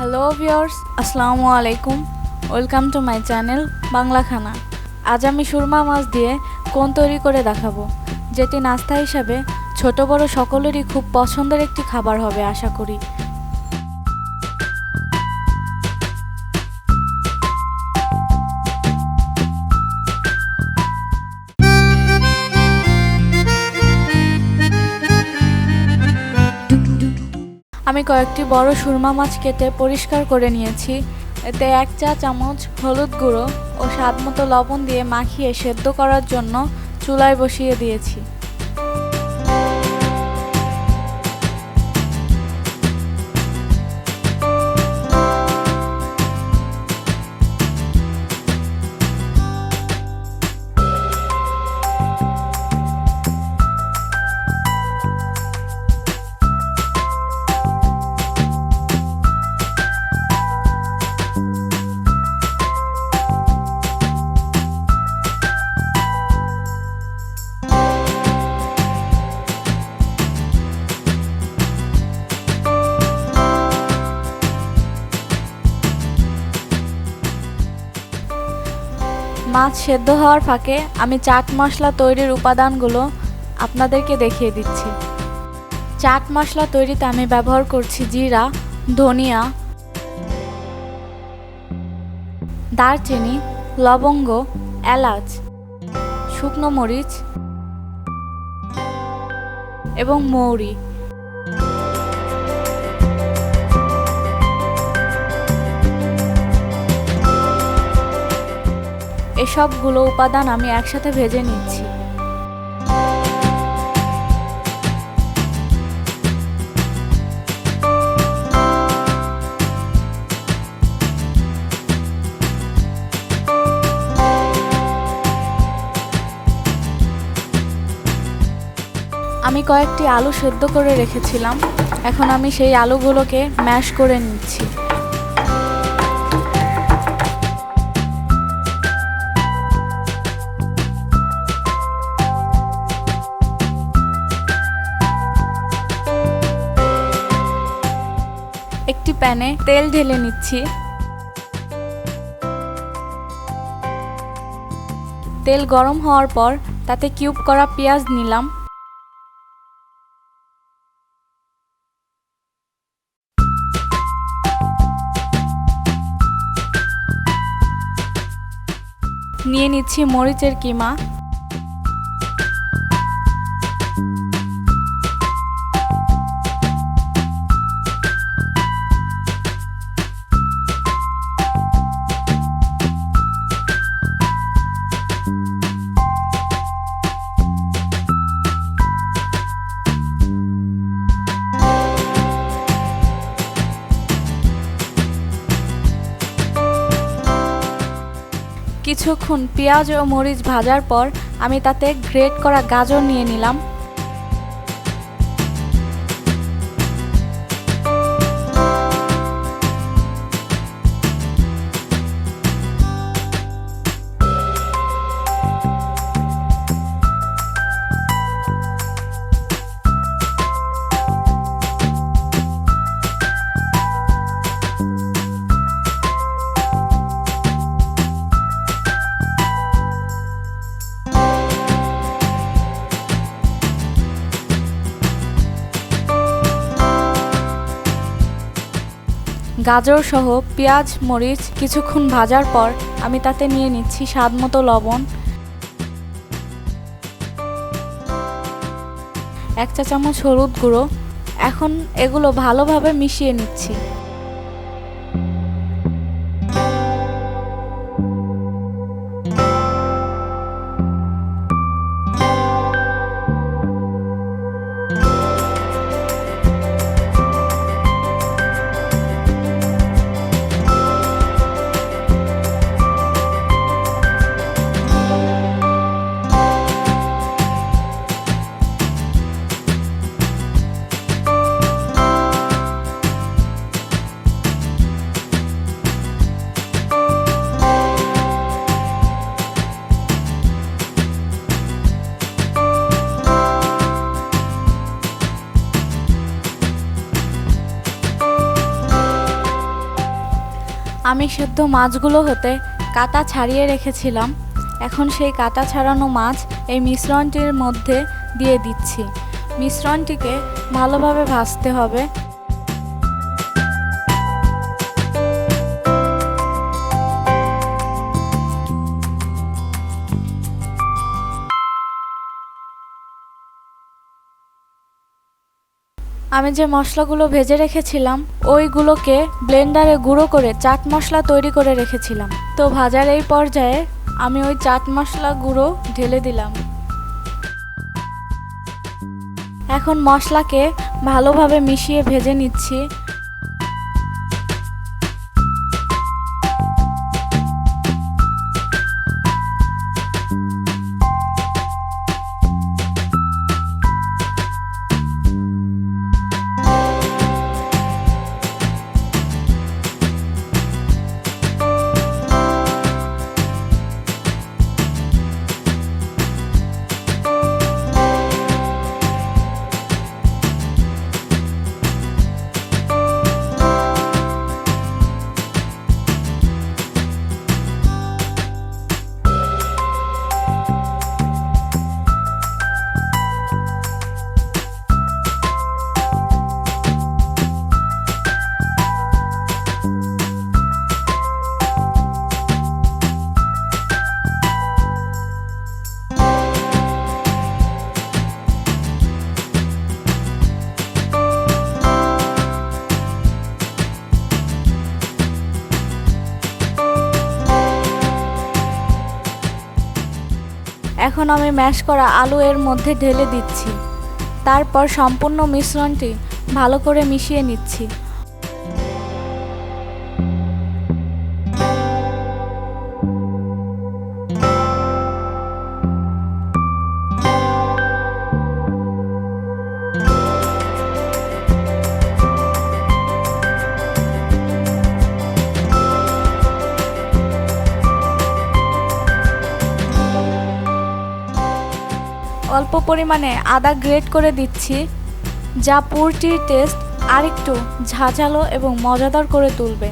Hello viewers, আসসালামু আলাইকুম। Welcome to my channel Bangla খানা। আজ আমি সুরমা মাছ দিয়ে কোন তৈরি করে দেখাবো, যেটি নাস্তা হিসাবে ছোট বড় সকলেরই খুব পছন্দের একটি খাবার হবে আশা করি। আমি কয়েকটি বড় সুরমা মাছ কেটে পরিষ্কার করে নিয়েছি। এতে 1 চা চামচ হলুদ গুঁড়ো ও স্বাদমতো লবণ দিয়ে মাখিয়ে সেদ্ধ করার জন্য চুলায় বসিয়ে দিয়েছি। মাছ সেদ্ধ হওয়ার ফাঁকে আমি চাট মশলা তৈরির উপাদানগুলো আপনাদেরকে দেখিয়ে দিচ্ছি। চাট মশলা তৈরিতে আমি ব্যবহার করছি জিরা, ধনিয়া, দারচিনি, লবঙ্গ, এলাচ, শুকনো মরিচ এবং মৌরি। এসবগুলো উপাদান আমি একসাথে ভেজে নিচ্ছি। আমি কয়েকটি আলু সেদ্ধ করে রেখেছিলাম, এখন আমি সেই আলুগুলোকে ম্যাশ করে নিচ্ছি। একটি প্যানে তেল ঢেলে নিচ্ছি। তেল গরম হওয়ার পর তাতে কিউব করা পেঁয়াজ নিলাম। নিয়ে নিচ্ছি মরিচের কিমা, কিছুক্ষণ পেঁয়াজ ও মরিচ ভাজার পর আমি তাতে গ্রেট করা গাজর নিয়ে নিলাম। গাজর সহ পেঁয়াজ মরিচ কিছুক্ষণ ভাজার পর আমি তাতে নিয়ে নিচ্ছি স্বাদমতো লবণ, 1 চা চামচ হলুদ গুঁড়ো। এখন এগুলো ভালোভাবে মিশিয়ে নিচ্ছি। আমি সেদ্ধ মাছগুলো হতে কাঁটা ছাড়িয়ে রেখেছিলাম। এখন সেই কাঁটা ছাড়ানো মাছ এই মিশ্রণটির মধ্যে দিয়ে দিচ্ছি। মিশ্রণটিকে ভালোভাবে ভাজতে হবে। আমি যে মশলাগুলো ভেজে রেখেছিলাম ওইগুলোকে ব্লেন্ডারে গুঁড়ো করে চাট মশলা তৈরি করে রেখেছিলাম। তো ভাজার এই পর্যায়ে আমি ওই চাট মশলা গুঁড়ো ঢেলে দিলাম। এখন মশলাকে ভালোভাবে মিশিয়ে ভেজে নিচ্ছি। এখন আমি ম্যাশ করা আলু এর মধ্যে ঢেলে দিচ্ছি। তারপর সম্পূর্ণ মিশ্রণটি ভালো করে মিশিয়ে নিচ্ছি। অল্প পরিমাণে আদা গ্রেট করে দিচ্ছি, যা পুরটির টেস্ট আরেকটু ঝাঁঝালো এবং মজাদার করে তুলবে।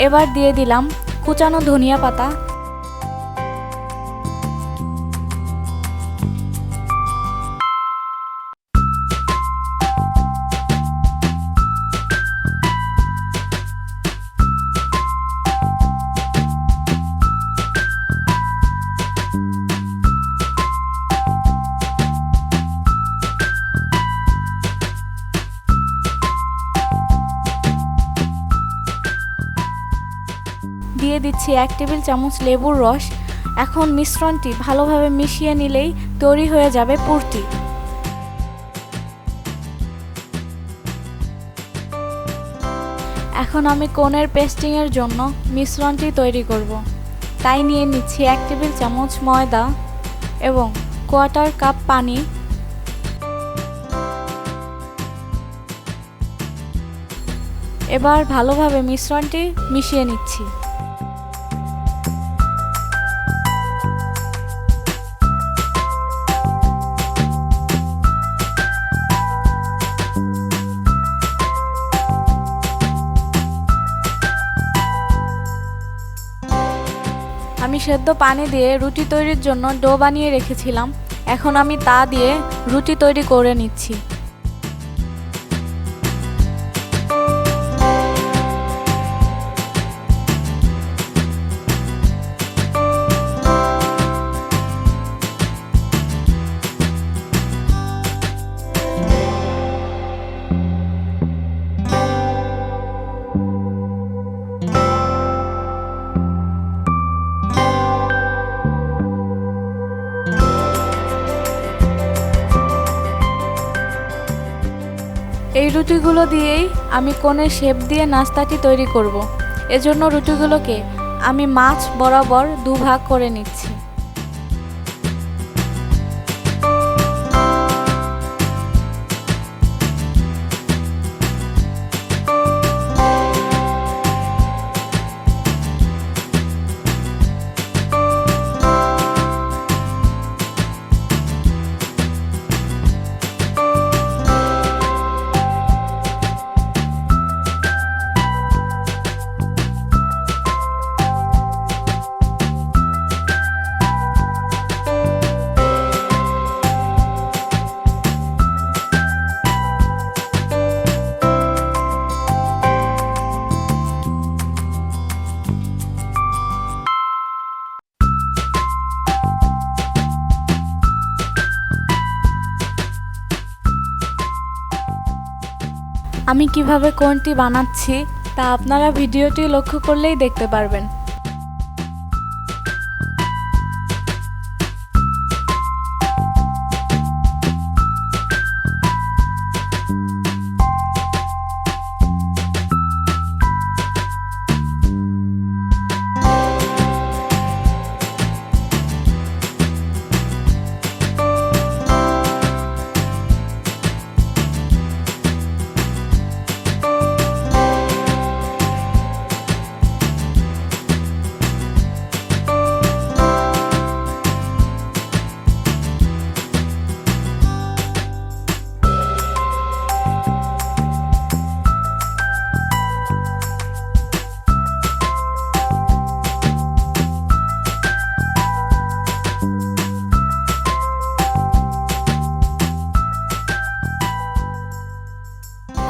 এবার দিয়ে দিলাম কুচানো ধনিয়া পাতা। দিয়ে দিচ্ছি 1 টেবিল চামচ লেবুর রস। এখন মিশ্রণটি ভালোভাবে মিশিয়ে নিলেই তৈরি হয়ে যাবে পুরটি। এখন আমি কোনের পেস্টিংয়ের জন্য মিশ্রণটি তৈরি করব। তাই নিয়ে নিচ্ছি 1 টেবিল চামচ ময়দা এবং 1/4 কাপ পানি। এবার ভালোভাবে মিশ্রণটি মিশিয়ে নিচ্ছি। আমি সেদ্ধ পানি দিয়ে রুটি তৈরির জন্য ডো বানিয়ে রেখেছিলাম। এখন আমি তা দিয়ে রুটি তৈরি করে নিচ্ছি। এই রুটিগুলো দিয়েই আমি কোণের শেপ দিয়ে নাস্তাটি তৈরি করব। এজন্য রুটিগুলোকে আমি মাছ বরাবর দুভাগ করে নিচ্ছি। আমি কিভাবে কোনটি বানাচ্ছি তা আপনারা ভিডিওটি লক্ষ্য করলেই দেখতে পারবেন।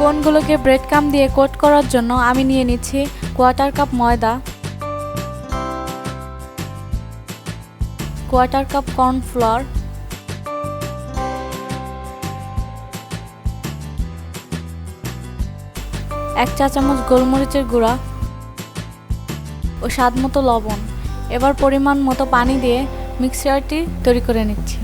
কোনগুলোকে ব্রেড ক্রাম্ব দিয়ে কোট করার জন্য আমি নিয়ে নিচ্ছি 1/4 কাপ ময়দা, 1/4 কাপ কর্নফ্লাওয়ার, 1 চা চামচ গোলমরিচের গুঁড়া ও স্বাদ মতো লবণ। এবার পরিমাণ মতো পানি দিয়ে মিক্সচারটি তৈরি করে নিচ্ছি।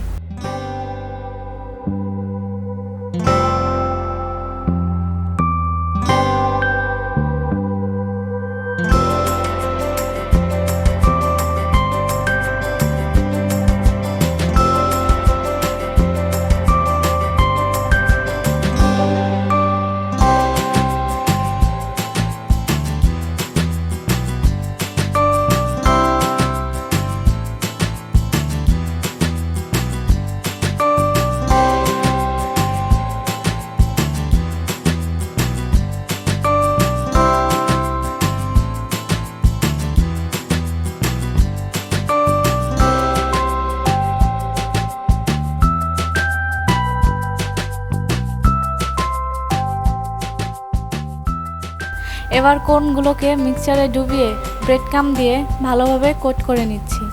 এবার কোনগুলোকে মিক্সচারে ডুবিয়ে ব্রেড ক্রাম্ব দিয়ে ভালোভাবে কোট করে নিচ্ছি।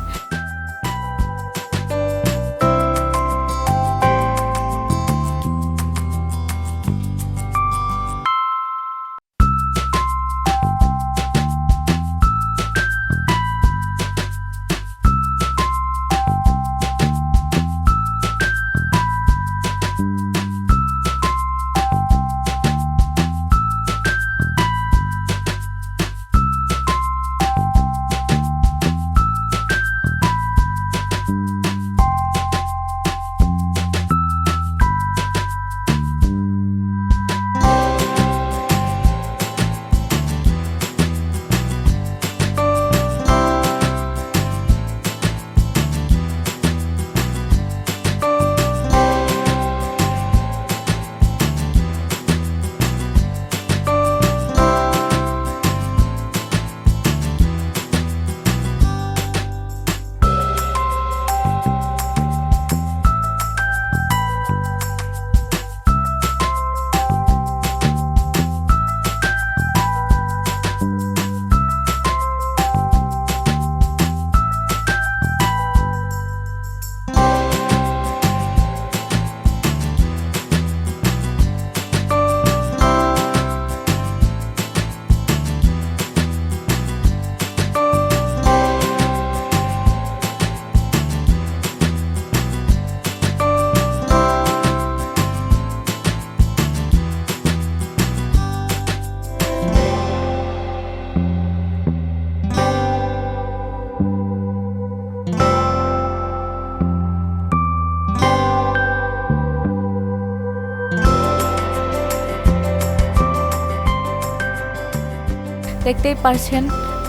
দেখতেই পারছেন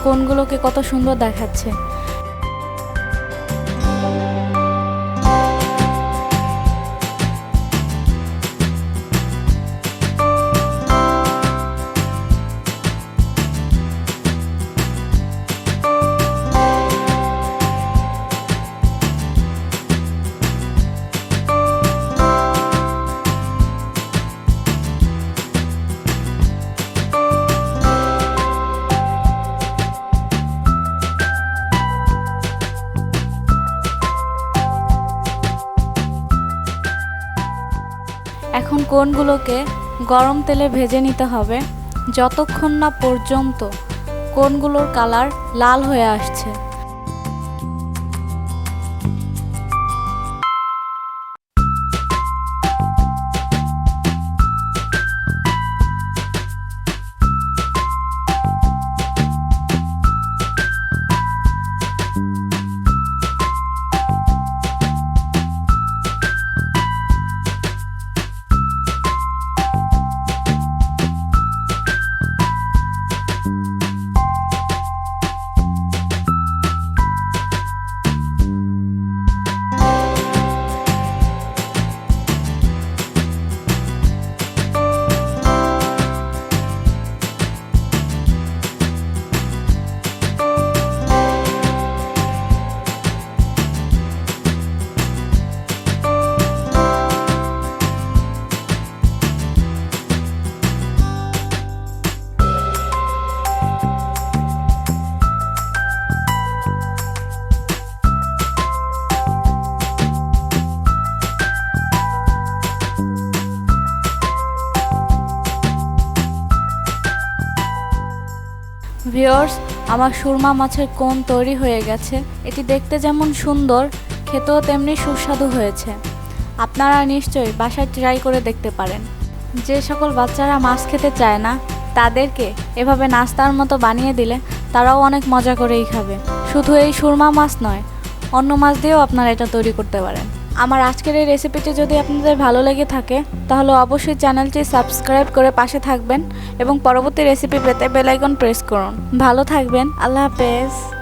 কোনগুলোকে কত সুন্দর দেখাচ্ছে। এখন কোনগুলোকে গরম তেলে ভেজে নিতে হবে যতক্ষণ না পর্যন্ত কোনগুলোর কালার লাল হয়ে আসছে। ভিউয়ার্স, আমার সুরমা মাছের কোন তৈরি হয়ে গেছে। এটি দেখতে যেমন সুন্দর, খেতেও তেমনি সুস্বাদু হয়েছে। আপনারা নিশ্চয়ই বাসায় ট্রাই করে দেখতে পারেন। যে সকল বাচ্চারা মাছ খেতে চায় না তাদেরকে এভাবে নাস্তার মতো বানিয়ে দিলে তারাও অনেক মজা করেই খাবে। শুধু এই সুরমা মাছ নয়, অন্য মাছ দিয়েও আপনারা এটা তৈরি করতে পারেন। আমার আজকের এই রেসিপিটি যদি আপনাদের ভালো লেগে থাকে তাহলে অবশ্যই চ্যানেলটি সাবস্ক্রাইব করে পাশে থাকবেন এবং পরবর্তী রেসিপি পেতে বেল আইকন প্রেস করুন। ভালো থাকবেন। আল্লাহ হাফেজ।